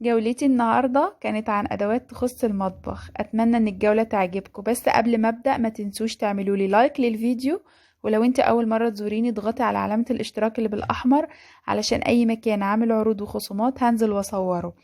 جولتي النهاردة كانت عن أدوات تخص المطبخ. أتمنى إن الجولة تعجبكم، بس قبل ما أبدأ ما تنسوش تعملوا لي لايك للفيديو. ولو انت أول مرة تزوريني اضغطي على علامة الاشتراك اللي بالأحمر، علشان أي مكان عامل عروض وخصومات هنزل وأصوره.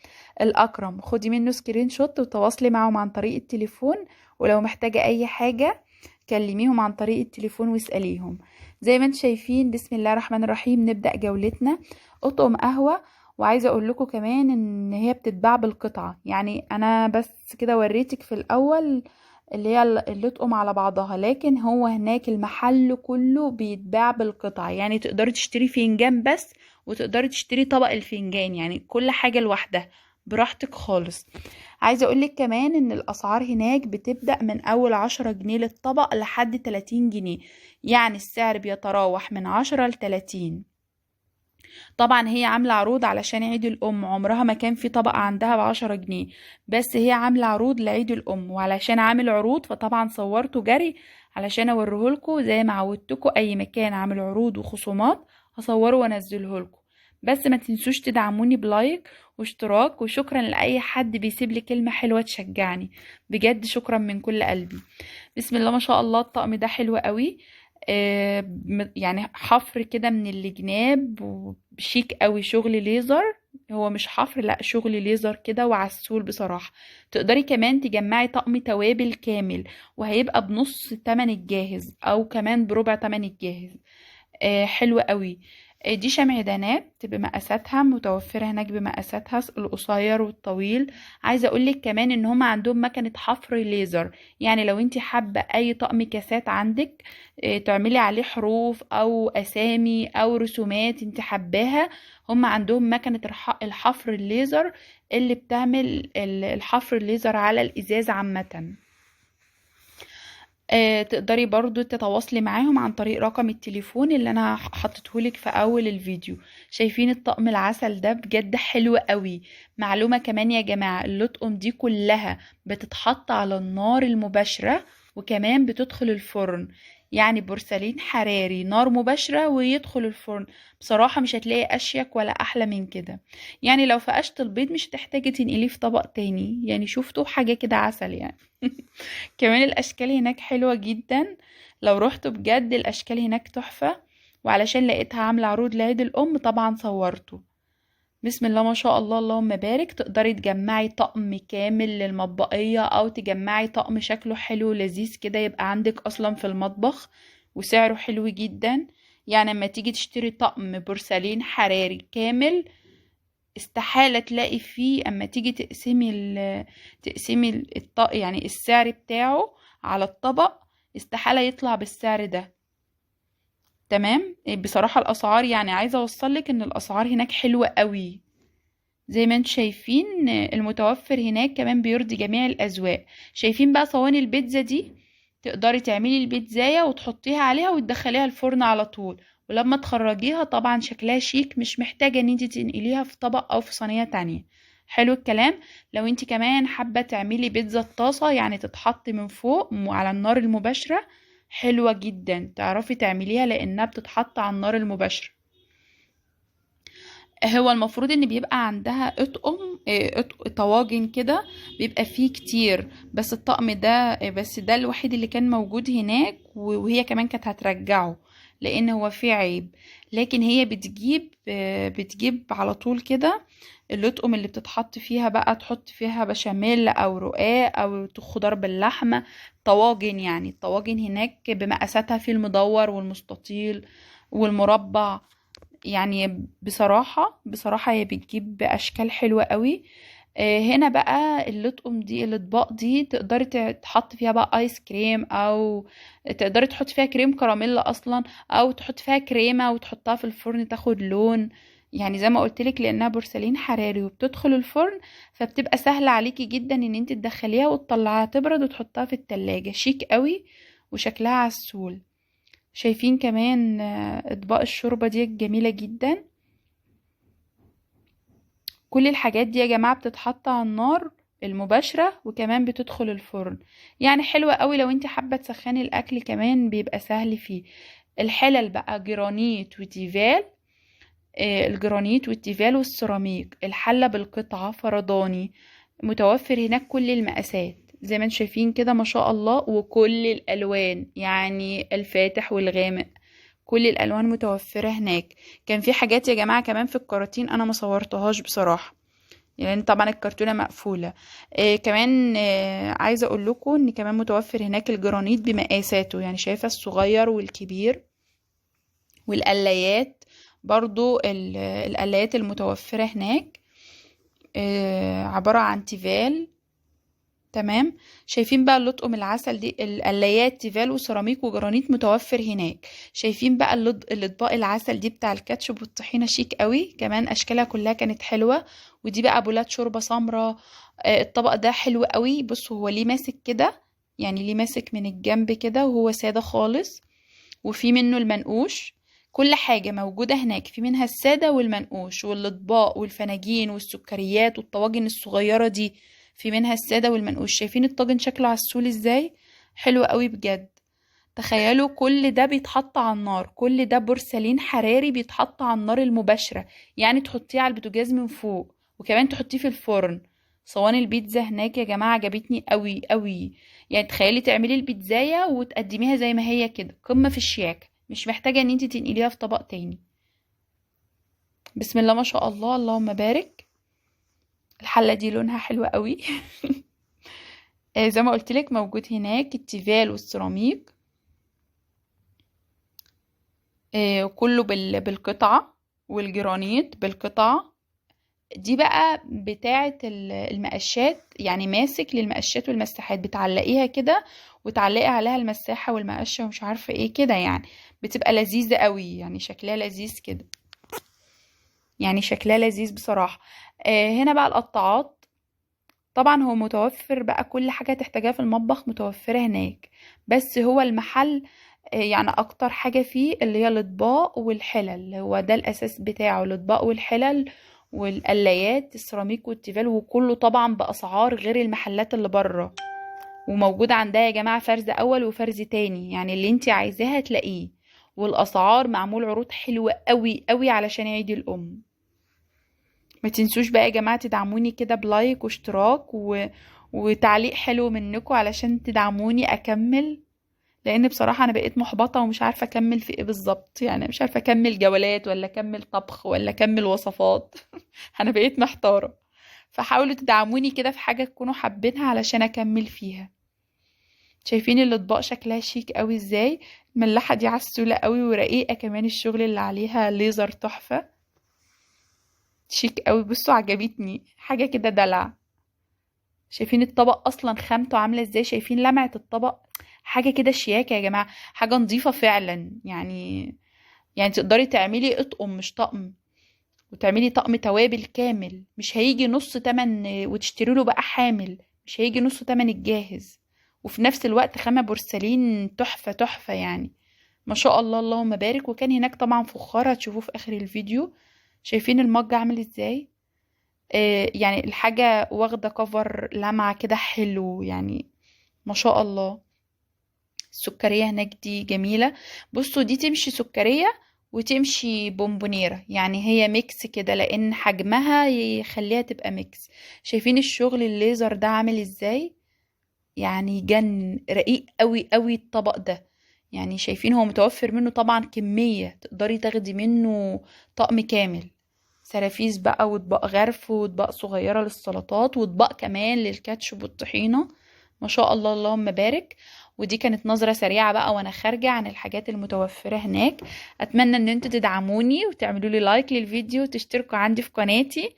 الأكرم خدي منه سكرين شوت وتواصلي معهم عن طريق التليفون، ولو محتاجة أي حاجة كلميهم عن طريق التليفون واسأليهم. زي ما انتم شايفين، بسم الله الرحمن الرحيم، نبدأ جولتنا. أطقم قهوة. وعايزه اقول لكم كمان ان هي بتتباع بالقطعه، يعني انا بس كده وريتك في الاول اللي هي اللي تقوم على بعضها، لكن هو هناك المحل كله بيتباع بالقطعه، يعني تقدري تشتري فنجان بس، وتقدري تشتري طبق الفنجان، يعني كل حاجه لوحدها براحتك خالص. عايزه اقولك كمان ان الاسعار هناك بتبدأ من اول 10 جنيه للطبق لحد 30 جنيه، يعني السعر بيتراوح من 10 ل 30. طبعا هي عاملة عروض علشان عيد الأم، عمرها ما كان في طبقة عندها ب10 جنيه، بس هي عاملة عروض لعيد الأم، وعلشان عامل عروض فطبعا صورته جري علشان اوريهولكوا زي ما عودتكوا. أي مكان عامل عروض وخصومات هصوره وانزلهولكوا. بس ما تنسوش تدعموني بلايك واشتراك، وشكرا لأي حد بيسيب لي كلمة حلوة تشجعني، بجد شكرا من كل قلبي. بسم الله ما شاء الله، الطقم ده حلو قوي. يعني حفر كده من الجناب وشيك قوي، شغل ليزر. هو مش حفر، لا شغل ليزر كده وعسول بصراحة. تقدري كمان تجمعي طقم توابل كامل، وهيبقى بنص تمن الجاهز او كمان بربع تمن الجاهز. حلو قوي. دي شمعدانات بمقاساتها متوفرة هناك، بمقاساتها القصير والطويل. عايزة اقولك كمان ان هم عندهم مكنة حفر ليزر، يعني لو انت حابة اي طقم كاسات عندك تعملي عليه حروف او اسامي او رسومات انت حباها، هم عندهم مكنة الحفر الليزر اللي بتعمل الحفر الليزر على الازاز عامة. تقدري برضو تتواصلي معاهم عن طريق رقم التليفون اللي انا حطيتهولك في اول الفيديو. شايفين الطقم العسل ده بجد حلو قوي. معلومة كمان يا جماعة، اللطقم دي كلها بتتحط على النار المباشرة، وكمان بتدخل الفرن، يعني بورسلين حراري نار مباشرة ويدخل الفرن. بصراحة مش هتلاقي اشيك ولا احلى من كده. يعني لو فقشت البيض مش هتحتاجي تنقليه في طبق تاني، يعني شفتوا حاجة كده عسل يعني. كمان الاشكال هناك حلوة جدا، لو رحتوا بجد الاشكال هناك تحفة. وعلشان لقيتها عاملة عروض لعيد الام طبعا صورته. بسم الله ما شاء الله، اللهم بارك. تقدري تجمعي طقم كامل للمطبقية، او تجمعي طقم شكله حلو لذيذ كده يبقى عندك اصلا في المطبخ، وسعره حلو جدا. يعني لما تيجي تشتري طقم بورسلين حراري كامل، استحالة تلاقي فيه اما تيجي تقسمي الطبق، يعني السعر بتاعه على الطبق، استحالة يطلع بالسعر ده. تمام. بصراحة الاسعار، يعني عايزة اوصلك ان الاسعار هناك حلوة قوي. زي ما انتم شايفين المتوفر هناك كمان بيرضي جميع الاذواق. شايفين بقى صواني البيتزا دي؟ تقدري تعملي البيتزاية وتحطيها عليها وتدخليها الفرن على طول، ولما تخرجيها طبعا شكلها شيك، مش محتاجة ان انت تنقليها في طبق او في صينية تانية. حلو الكلام. لو انت كمان حابة تعملي بيتزا الطاسة، يعني تتحط من فوق على النار المباشرة، حلوة جدا تعرفي تعمليها لانها بتتحط على النار المباشرة. هو المفروض ان بيبقى عندها اطقم، طواجن كده بيبقى فيه كتير، بس الطقم ده بس ده الوحيد اللي كان موجود هناك، وهي كمان كانت هترجعه لان هو فيه عيب. لكن هي بتجيب على طول كده اللطقم اللي بتتحط فيها، بقى تحط فيها بشاميل او رقاق او خضار باللحمة. طواجن، يعني الطواجن هناك بمقاساتها، في المدور والمستطيل والمربع. يعني بصراحة هي بتجيب أشكال حلوة قوي. هنا بقى اللطقم دي، الأطباق دي تقدري تحط فيها بقى آيس كريم، أو تقدري تحط فيها كريم كراميل أصلا، أو تحط فيها كريمة وتحطها في الفرن تاخد لون. يعني زي ما قلتلك لأنها بورسلين حراري وبتدخل الفرن، فبتبقى سهلة عليكي جدا ان انت تدخليها وتطلعها تبرد وتحطها في التلاجة، شيك قوي وشكلها عسول. شايفين كمان اطباق الشوربة دي جميلة جدا. كل الحاجات دي يا جماعة بتتحط على النار المباشرة، وكمان بتدخل الفرن، يعني حلوة قوي. لو انت حابة تسخني الاكل كمان بيبقى سهل فيه. الحلل بقى جرانيت وتيفال، الجرانيت والتيفال والسيراميك. الحلة بالقطعة فرداني، متوفر هناك كل المقاسات زي ما انتم شايفين كده ما شاء الله، وكل الالوان يعني الفاتح والغامق، كل الالوان متوفرة هناك. كان في حاجات يا جماعة كمان في الكراتين انا ما صورتهاش بصراحة، يعني طبعا الكرتونة مقفولة. كمان عايزة اقول لكم ان كمان متوفر هناك الجرانيت بمقاساته، يعني شايفة الصغير والكبير. والقلايات برضو القلايات المتوفرة هناك عبارة عن تيفال. تمام. شايفين بقى اللطقم العسل دي، القلايات تيفال وسيراميك وجرانيت متوفر هناك. شايفين بقى الاطباق العسل دي بتاع الكاتشب والطحينة شيك قوي، كمان اشكالها كلها كانت حلوة. ودي بقى بولات شوربة سمرة. الطبق ده حلو قوي، بصوا هو ليه ماسك كده، يعني ليه ماسك من الجنب كده وهو سادة خالص. وفي منه المنقوش. كل حاجة موجودة هناك، في منها السادة والمنقوش والأطباق والفناجين والسكريات والطواجن الصغيرة دي، في منها السادة والمنقوش. شايفين الطاجن شكله عسول ازاي، حلو قوي بجد. تخيلوا كل ده بيتحط على النار، كل ده بورسلين حراري بيتحط على النار المباشرة، يعني تحطيه على البوتاجاز من فوق وكمان تحطيه في الفرن. صواني البيتزا هناك يا جماعة عجبتني قوي قوي. يعني تخيلي تعملي البيتزاية وتقدميها زي ما هي كده، قمة في الشياكة، مش محتاجة ان انتي تنقليها في طبق تاني. بسم الله ما شاء الله، اللهم بارك. الحلة دي لونها حلو قوي. زي ما قلت لك موجود هناك التيفال والسيراميك. كله بالقطعة، والجرانيت بالقطعة. دي بقى بتاعة المقشات، يعني ماسك للمقشات والمساحات، بتعلقيها كده وتعلقي عليها المساحة والمقشة ومش عارفة ايه كده، يعني بتبقى لذيذة قوي، يعني شكلها لذيذ كده، يعني شكلها لذيذ بصراحة. هنا بقى القطاعات. طبعا هو متوفر بقى كل حاجة تحتاجها في المطبخ متوفرة هناك، بس هو المحل يعني اكتر حاجة فيه اللي هي الاطباق والحلل، هو ده الاساس بتاعه، الاطباق والحلل والقلايات السيراميك والتيفال، وكله طبعا باسعار غير المحلات اللي بره. وموجود عندها يا جماعة فرز اول وفرز تاني، يعني اللي انتي عايزاه هتلاقيه. والاسعار معمول عروض حلوة قوي قوي علشان عيد الام. ما تنسوش بقى يا جماعة تدعموني كده بلايك واشتراك وتعليق حلو منكم علشان تدعموني اكمل، لان بصراحة انا بقيت محبطة ومش عارفة اكمل في ايه بالظبط، يعني مش عارفة اكمل جولات ولا اكمل طبخ ولا اكمل وصفات. انا بقيت محتارة. فحاولوا تدعموني كده في حاجة تكونوا حابينها علشان اكمل فيها. شايفين الاطباق شكلها شيك قوي ازاي، الملاحة دي عسولة قوي ورقيقة كمان، الشغل اللي عليها ليزر تحفة، شيك قوي. بصوا عجبتني حاجة كده دلع. شايفين الطبق اصلا خامته عامله ازاي، شايفين لمعه الطبق، حاجه كده شياكه يا جماعه، حاجه نظيفه فعلا يعني. يعني تقدري تعملي اطقم مش طقم، وتعملي طقم توابل كامل، مش هيجي نص تمن، وتشتري له بقى حامل مش هيجي نص تمن الجاهز. وفي نفس الوقت خامه بورسلين تحفه تحفه يعني. ما شاء الله اللهم بارك. وكان هناك طبعا فخار هتشوفوه في اخر الفيديو. شايفين المج عامل ازاي، يعني الحاجة واخدة كفر لمعة كده حلو يعني، ما شاء الله. السكرية هناك دي جميلة. بصوا دي تمشي سكرية وتمشي بونبونيرة، يعني هي ميكس كده لان حجمها يخليها تبقى ميكس. شايفين الشغل الليزر ده عامل ازاي، يعني جن رقيق قوي قوي الطبق ده. يعني شايفين هو متوفر منه طبعا كمية تقدري تاخدي منه طقم كامل. سرافيس بقى واطباق غرف واطباق صغيرة للسلطات واطباق كمان للكاتشب والطحينة. ما شاء الله اللهم بارك. ودي كانت نظرة سريعة بقى وانا خارجة عن الحاجات المتوفرة هناك. اتمنى ان انتوا تدعموني وتعملوا لي لايك للفيديو وتشتركوا عندي في قناتي.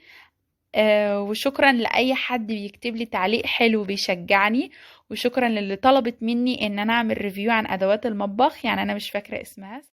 وشكرا لأي حد بيكتب لي تعليق حلو بيشجعني. وشكرا للي طلبت مني ان انا اعمل ريفيو عن ادوات المطبخ، يعني انا مش فاكرة اسمها.